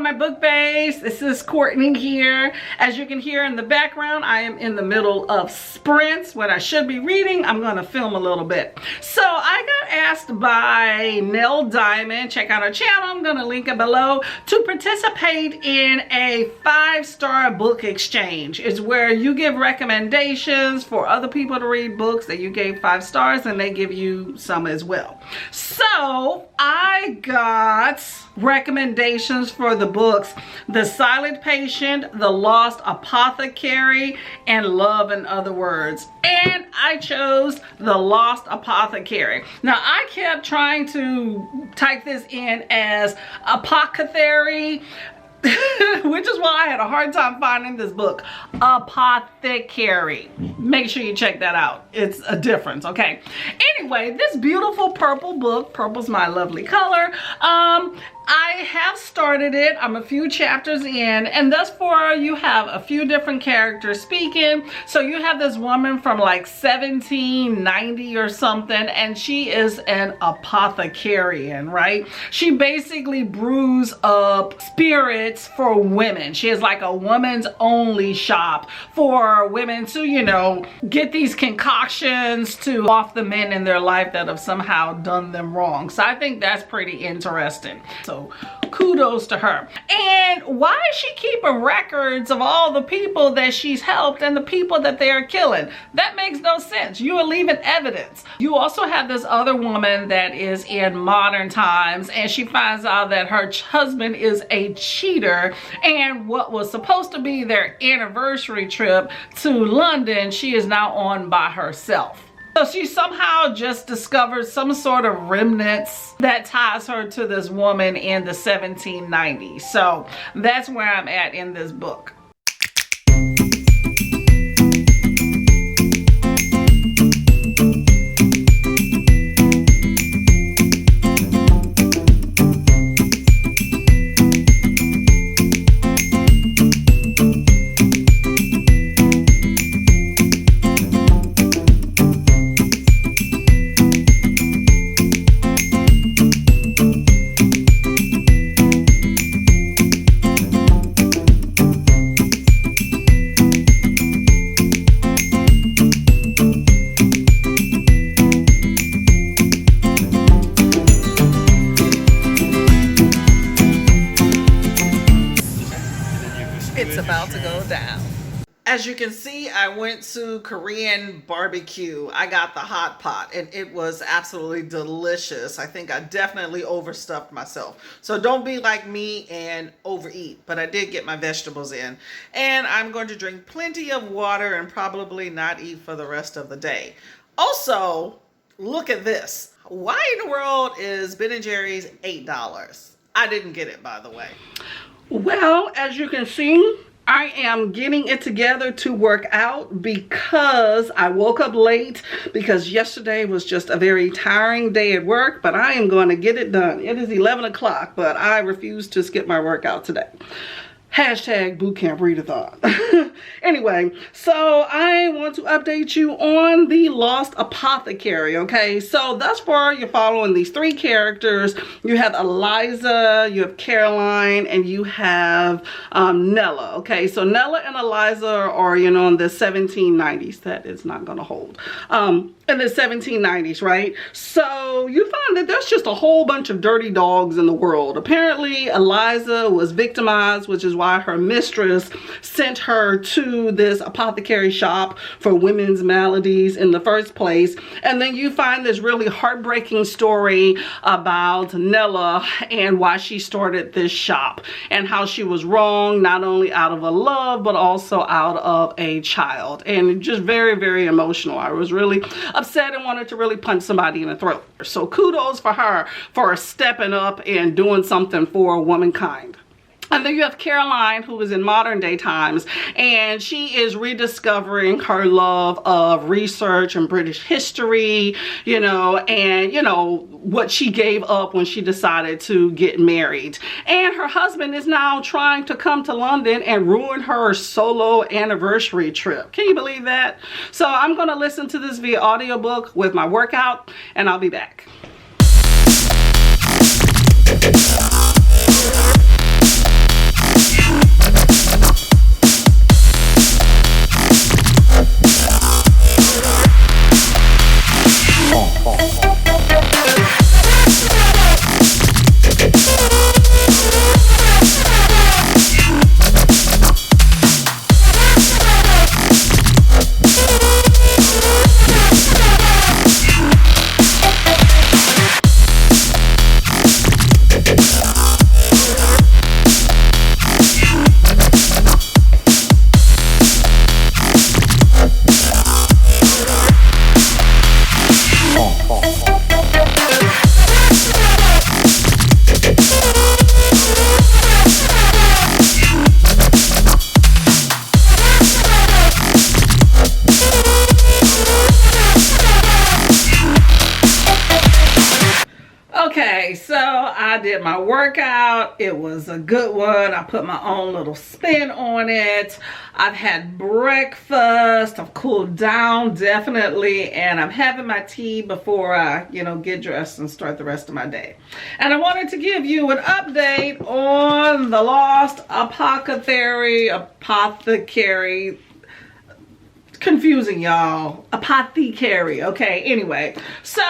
my book babes. This is Courtney here. As you can hear in the background, I am in the middle of sprints. What I should be reading, I'm going to film a little bit. So I got asked by Nell Diamond, check out her channel, I'm going to link it below, to participate in a 5-star book exchange. It's where you give recommendations for other people to read books that you gave 5 stars, and they give you some as well. So I got recommendations for the books The Silent Patient, The Lost Apothecary, and Love in Other Words. And I chose The Lost Apothecary. Now I kept trying to type this in as apothecary, which is why I had a hard time finding this book. Apothecary. Make sure you check that out. It's a difference, okay? Anyway, this beautiful purple book, purple's my lovely color, I have started it. I'm a few chapters in, and thus far you have a few different characters speaking. So you have this woman from like 1790 or something, and she is an apothecarian, right? She basically brews up spirits for women. She has like a woman's only shop for women to, you know, get these concoctions to off the men in their life that have somehow done them wrong. So I think that's pretty interesting. So kudos to her. And why is she keeping records of all the people that she's helped and the people that they are killing? That makes no sense. You are leaving evidence. You also have this other woman that is in modern times, and she finds out that her husband is a cheater, and what was supposed to be their anniversary trip to London, she is now on by herself. So she somehow just discovered some sort of remnants that ties her to this woman in the 1790s. So that's where I'm at in this book. It's about to go down. As you can see, I went to Korean barbecue. I got the hot pot and it was absolutely delicious. I think I definitely overstuffed myself. So don't be like me and overeat, but I did get my vegetables in. And I'm going to drink plenty of water and probably not eat for the rest of the day. Also, look at this. Why in the world is Ben & Jerry's $8? I didn't get it, by the way. Well, as you can see, I am getting it together to work out because I woke up late because yesterday was just a very tiring day at work, but I am going to get it done. It is 11 o'clock, but I refuse to skip my workout today. Hashtag bootcamp readathon. Anyway, so I want to update you on the Lost Apothecary, okay? So thus far, you're following these 3 characters. You have Eliza, you have Caroline, and you have Nella, okay? So Nella and Eliza are, you know, in the 1790s. That is not going to hold. In the 1790s, right? So you find that there's just a whole bunch of dirty dogs in the world. Apparently, Eliza was victimized, which is why her mistress sent her to this apothecary shop for women's maladies in the first place. And then you find this really heartbreaking story about Nella and why she started this shop and how she was wrong, not only out of a love, but also out of a child. And just very, very emotional. I was really upset and wanted to really punch somebody in the throat. So kudos for her for stepping up and doing something for womankind. And then you have Caroline, who is in modern day times, and she is rediscovering her love of research and British history, you know, and, you know, what she gave up when she decided to get married. And her husband is now trying to come to London and ruin her solo anniversary trip. Can you believe that? So I'm going to listen to this via audiobook with my workout, and I'll be back. I did my workout. It was a good one. I put my own little spin on it. I've had breakfast. I've cooled down definitely, and I'm having my tea before I, get dressed and start the rest of my day. And I wanted to give you an update on the Lost Apothecary. Confusing, y'all. Apothecary. Okay, anyway, so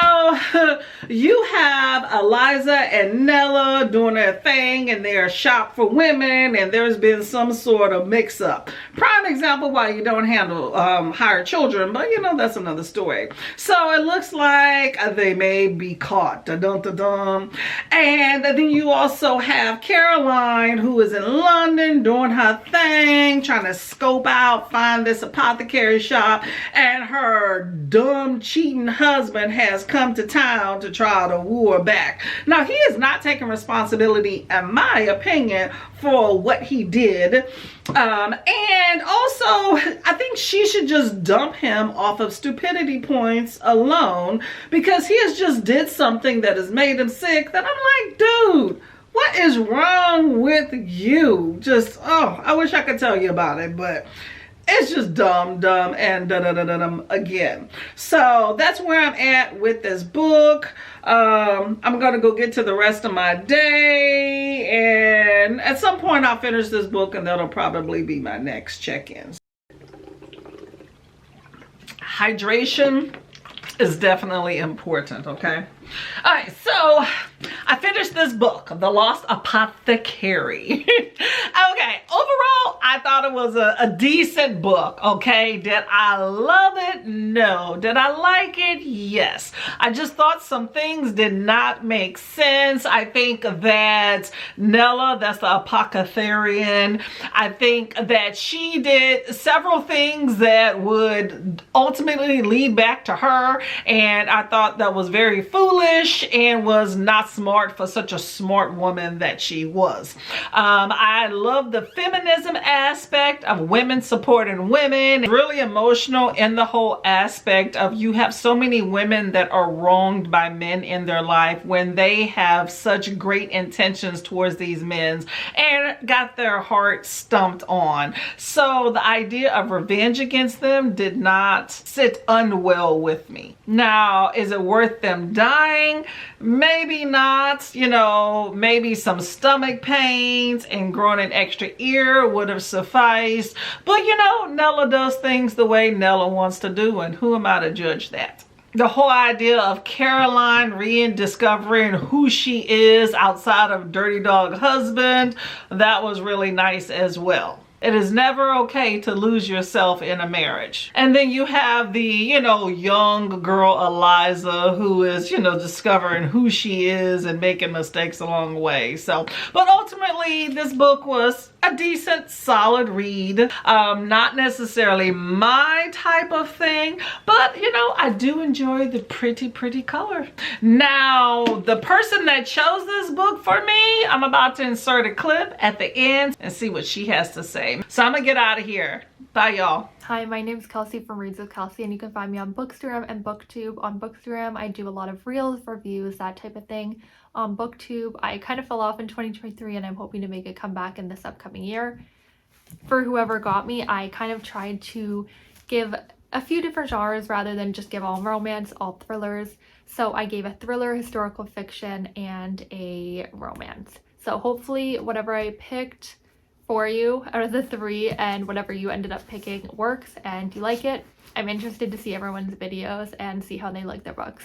you have Eliza and Nella doing their thing in their shop for women, and there's been some sort of mix-up. Prime example why you don't handle hired children, but that's another story. So it looks like they may be caught. Dun-dun-dun-dun. And then you also have Caroline, who is in London doing her thing, trying to scope out, find this apothecary shop, and her dumb cheating husband has come to town to try to woo her back. Now, he is not taking responsibility, in my opinion, for what he did. And also, I think she should just dump him off of stupidity points alone, because he has just did something that has made him sick that I'm like, dude, what is wrong with you? Just, oh, I wish I could tell you about it, but it's just dumb, and dumb again. So that's where I'm at with this book. I'm gonna go get to the rest of my day, and at some point I'll finish this book, and that'll probably be my next check-ins. Hydration is definitely important, okay? All right, so I finished this book, The Lost Apothecary. Okay, overall, I thought it was a decent book, okay? Did I love it? No. Did I like it? Yes. I just thought some things did not make sense. I think that Nella, that's the apothecarian, I think that she did several things that would ultimately lead back to her, and I thought that was very foolish and was not smart for such a smart woman that she was. I love the feminism aspect of women supporting women. Really emotional in the whole aspect of you have so many women that are wronged by men in their life when they have such great intentions towards these men and got their heart stumped on. So the idea of revenge against them did not sit unwell with me. Now, is it worth them dying? Maybe not. Maybe some stomach pains and growing an extra ear would have sufficed. But Nella does things the way Nella wants to do, and who am I to judge that? The whole idea of Caroline rediscovering who she is outside of Dirty Dog Husband, that was really nice as well. It is never okay to lose yourself in a marriage. And then you have the, young girl Eliza who is, discovering who she is and making mistakes along the way. So, but ultimately this book was a decent, solid read. Not necessarily my type of thing, but I do enjoy the pretty color. Now, the person that chose this book for me, I'm about to insert a clip at the end and see what she has to say. So I'm gonna get out of here. Bye, y'all. Hi, my name is Kelsey from Reads with Kelsey, and you can find me on Bookstagram and BookTube. On Bookstagram, I do a lot of reels, reviews, that type of thing. On BookTube, I kind of fell off in 2023, and I'm hoping to make a comeback in this upcoming year. For whoever got me, I kind of tried to give a few different genres rather than just give all romance, all thrillers. So I gave a thriller, historical fiction, and a romance. So hopefully whatever I picked for you out of the three and whatever you ended up picking works and you like it. I'm interested to see everyone's videos and see how they like their books.